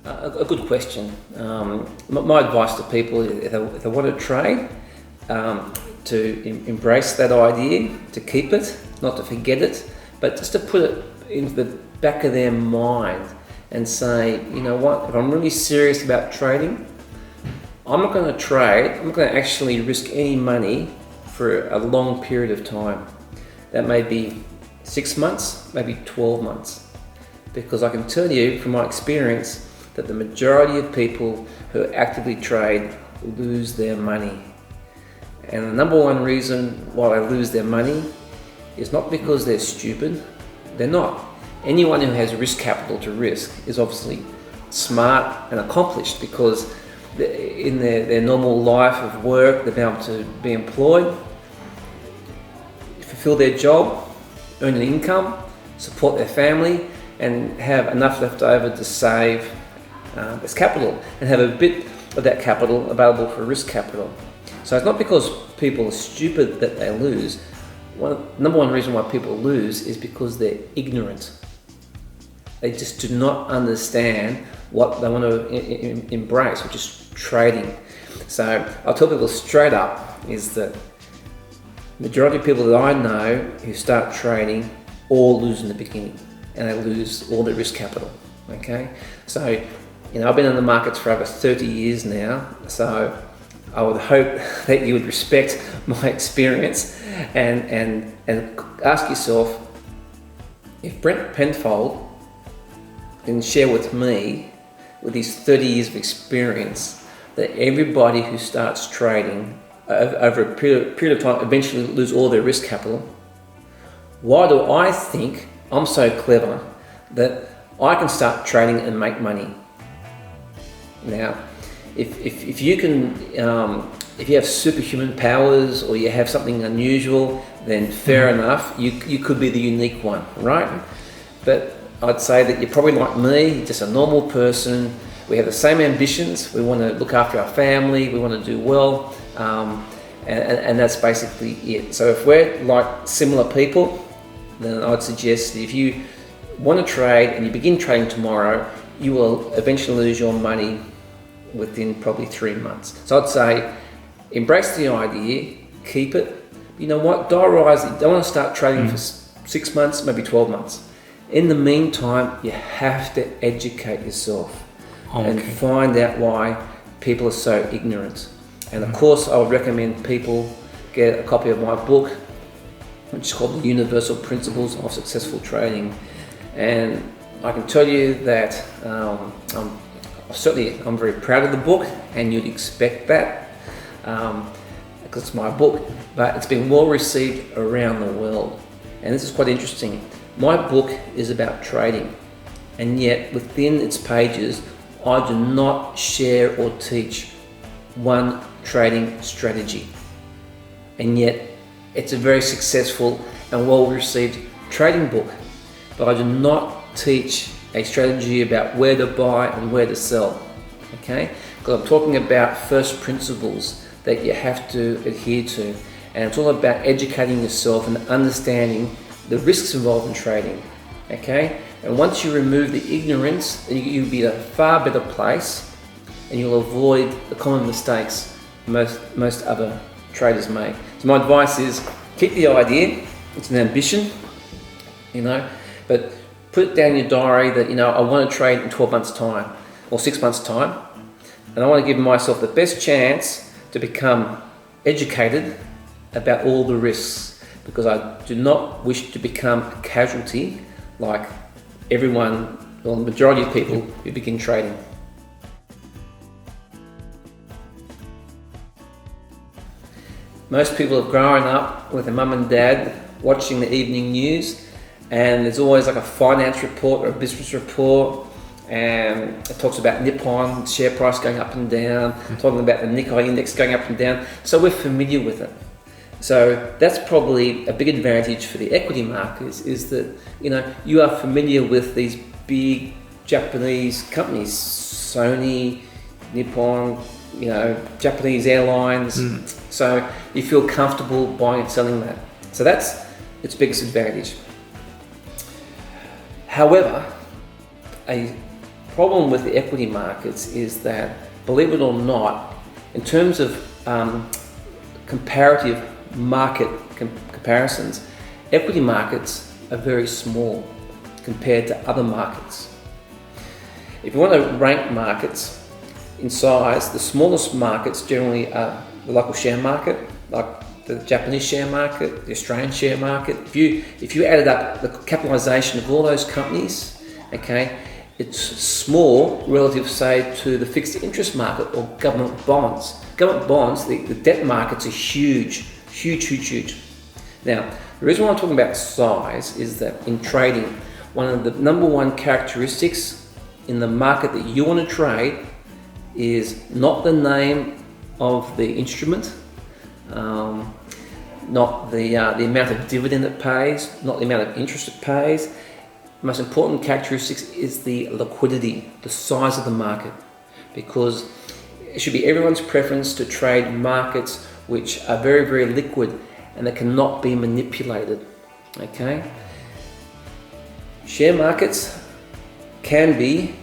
A good question. My advice to people, if they want to trade, to embrace that idea, to keep it, not to forget it, but just to put it into the back of their mind and say, you know what, if I'm really serious about trading, I'm not going to trade, I'm not going to actually risk any money for a long period of time. That may be 6 months, maybe 12 months. Because I can tell you from my experience that the majority of people who actively trade lose their money. And the number one reason why they lose their money is not because they're stupid. They're not. Anyone who has risk capital to risk is obviously smart and accomplished, because in their normal life of work, they've been able to be employed, fulfill their job, earn an income, support their family, and have enough left over to save as capital, and have a bit of that capital available for risk capital. So it's not because people are stupid that they lose. Number one reason why people lose is because they're ignorant. They just do not understand what they want to embrace, which is trading. So I'll tell people straight up is that majority of people that I know who start trading all lose in the beginning, and they lose all their risk capital. Okay, so I've been in the markets for over 30 years now, so I would hope that you would respect my experience and ask yourself, if Brent Penfold can share with me, with his 30 years of experience, that everybody who starts trading over a period of time eventually lose all their risk capital, why do I think I'm so clever that I can start trading and make money? Now, if you can, if you have superhuman powers or you have something unusual, then fair enough, you could be the unique one, right? But I'd say that you're probably like me, just a normal person. We have the same ambitions. We want to look after our family. We want to do well, and that's basically it. So if we're like similar people, then I'd suggest that if you want to trade and you begin trading tomorrow, you will eventually lose your money within probably 3 months. So I'd say embrace the idea, keep it. You know what, diarise it. Don't want to start trading for 6 months, maybe 12 months. In the meantime, you have to educate yourself and find out why people are so ignorant. And of course, I would recommend people get a copy of my book, which is called The Universal Principles of Successful Trading. And I can tell you that I'm very proud of the book, and you'd expect that because it's my book, but it's been well received around the world. And this is quite interesting. My book is about trading, and yet within its pages, I do not share or teach one trading strategy. And yet it's a very successful and well received trading book. But I do not teach a strategy about where to buy and where to sell, okay? Because I'm talking about first principles that you have to adhere to. And it's all about educating yourself and understanding the risks involved in trading, okay? And once you remove the ignorance, then you'll be in a far better place, and you'll avoid the common mistakes most other traders make. So my advice is keep the idea. It's an ambition, but put it down in your diary that, I want to trade in 12 months' time or 6 months' time, and I want to give myself the best chance to become educated about all the risks, because I do not wish to become a casualty like everyone, or the majority of people who begin trading. Most people have grown up with their mum and dad watching the evening news, and there's always like a finance report or a business report, and it talks about Nippon share price going up and down, talking about the Nikkei index going up and down, so we're familiar with it. So that's probably a big advantage for the equity markets, is that you are familiar with these big Japanese companies, Sony, Nippon, Japanese airlines. So you feel comfortable buying and selling that. So that's its biggest advantage. However, a problem with the equity markets is that, believe it or not, in terms of comparative market comparisons, equity markets are very small compared to other markets. If you want to rank markets in size, the smallest markets generally are the local share market, like the Japanese share market, the Australian share market. If you added up the capitalization of all those companies, okay, it's small relative, say, to the fixed interest market or government bonds. Government bonds, the debt markets are huge. Now, the reason why I'm talking about size is that in trading, one of the number one characteristics in the market that you want to trade is not the name of the instrument, not the amount of dividend it pays, not the amount of interest it pays. The most important characteristics is the liquidity, the size of the market, because it should be everyone's preference to trade markets which are very, very liquid and that cannot be manipulated. Okay? Share markets can be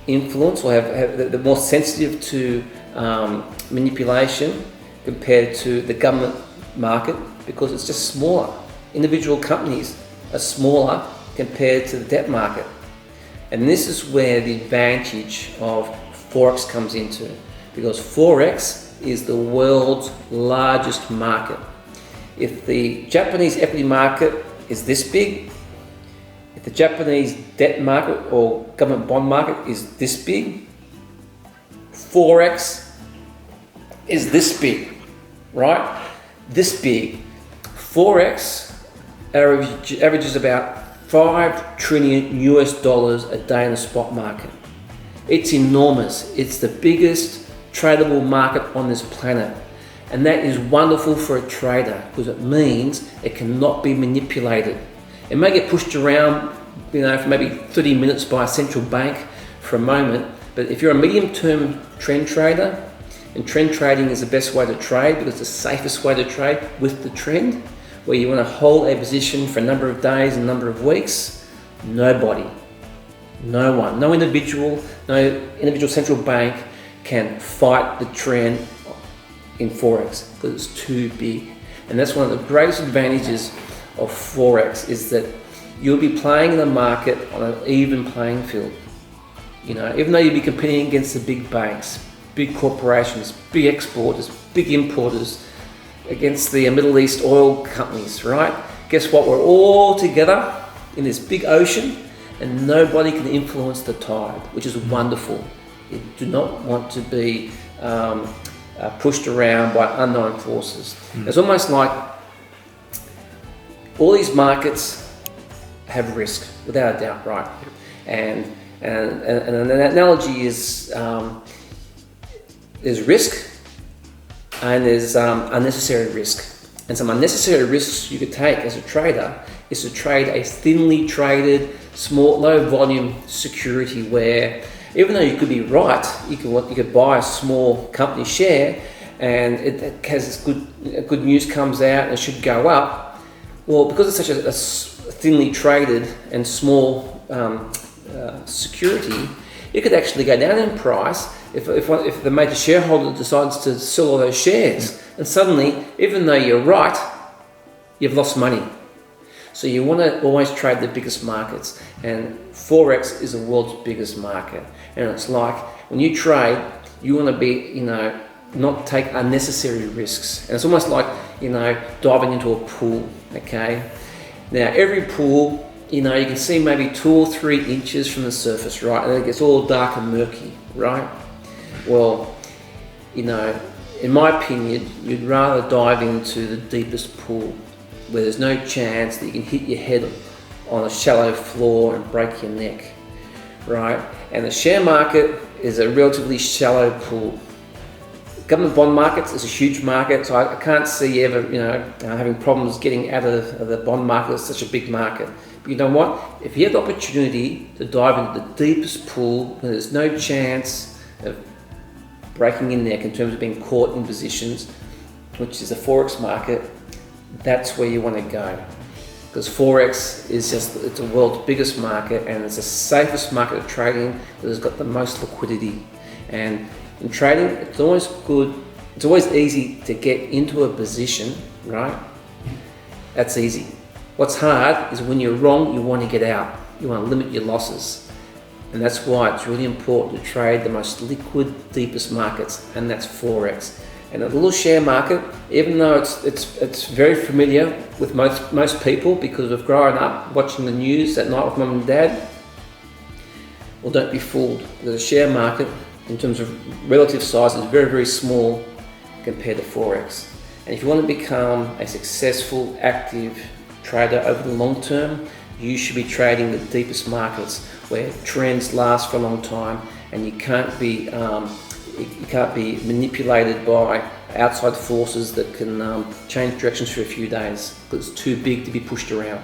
influenced or they're more sensitive to manipulation compared to the government market because it's just smaller. Individual companies are smaller compared to the debt market. And this is where the advantage of Forex comes into, because Forex is the world's largest market. If the Japanese equity market is this big, if the Japanese debt market or government bond market is this big, Forex is this big, right? This big. Forex averages about $5 trillion a day in the spot market. It's enormous. It's the biggest tradable market on this planet. And that is wonderful for a trader because it means it cannot be manipulated. It may get pushed around, for maybe 30 minutes by a central bank for a moment, but if you're a medium-term trend trader, and trend trading is the best way to trade because it's the safest way to trade with the trend, where you want to hold a position for a number of days, a number of weeks, nobody, no one, no individual central bank can fight the trend in Forex because it's too big. And that's one of the greatest advantages of Forex is that you'll be playing in the market on an even playing field. Even though you'll be competing against the big banks, big corporations, big exporters, big importers, against the Middle East oil companies, right? Guess what? We're all together in this big ocean and nobody can influence the tide, which is wonderful. You do not want to be pushed around by unknown forces. It's almost like all these markets have risk, without a doubt, right? And an analogy is there's risk and there's unnecessary risk. And some unnecessary risks you could take as a trader is to trade a thinly traded, small, low volume security where even though you could be right, you could buy a small company share and it has good news comes out and it should go up. Well, because it's such a thinly traded and small security, it could actually go down in price if the major shareholder decides to sell all those shares. And suddenly, even though you're right, you've lost money. So you want to always trade the biggest markets. And Forex is the world's biggest market. And it's like, when you trade, you want to be, not take unnecessary risks. And it's almost like, diving into a pool, okay? Now, every pool, you can see maybe 2 or 3 inches from the surface, right? And it gets all dark and murky, right? Well, in my opinion, you'd rather dive into the deepest pool where there's no chance that you can hit your head on a shallow floor and break your neck, right? And the share market is a relatively shallow pool. Government bond markets is a huge market, so I can't see ever, having problems getting out of the bond market. It's such a big market. But you know what? If you have the opportunity to dive into the deepest pool where there's no chance of breaking your neck in terms of being caught in positions, which is the Forex market, that's where you want to go. because Forex is it's the world's biggest market, and it's the safest market of trading that has got the most liquidity. And in trading, it's always easy to get into a position, right? That's easy. What's hard is when you're wrong, you want to get out. You want to limit your losses. And that's why it's really important to trade the most liquid, deepest markets, and that's Forex. And a little share market, even though it's very familiar with most people because we've grown up watching the news at night with mum and dad, well, don't be fooled. The share market, in terms of relative size, is very, very small compared to Forex. And if you want to become a successful, active trader over the long term, you should be trading the deepest markets where trends last for a long time, and you can't be manipulated by outside forces that can change directions for a few days because it's too big to be pushed around.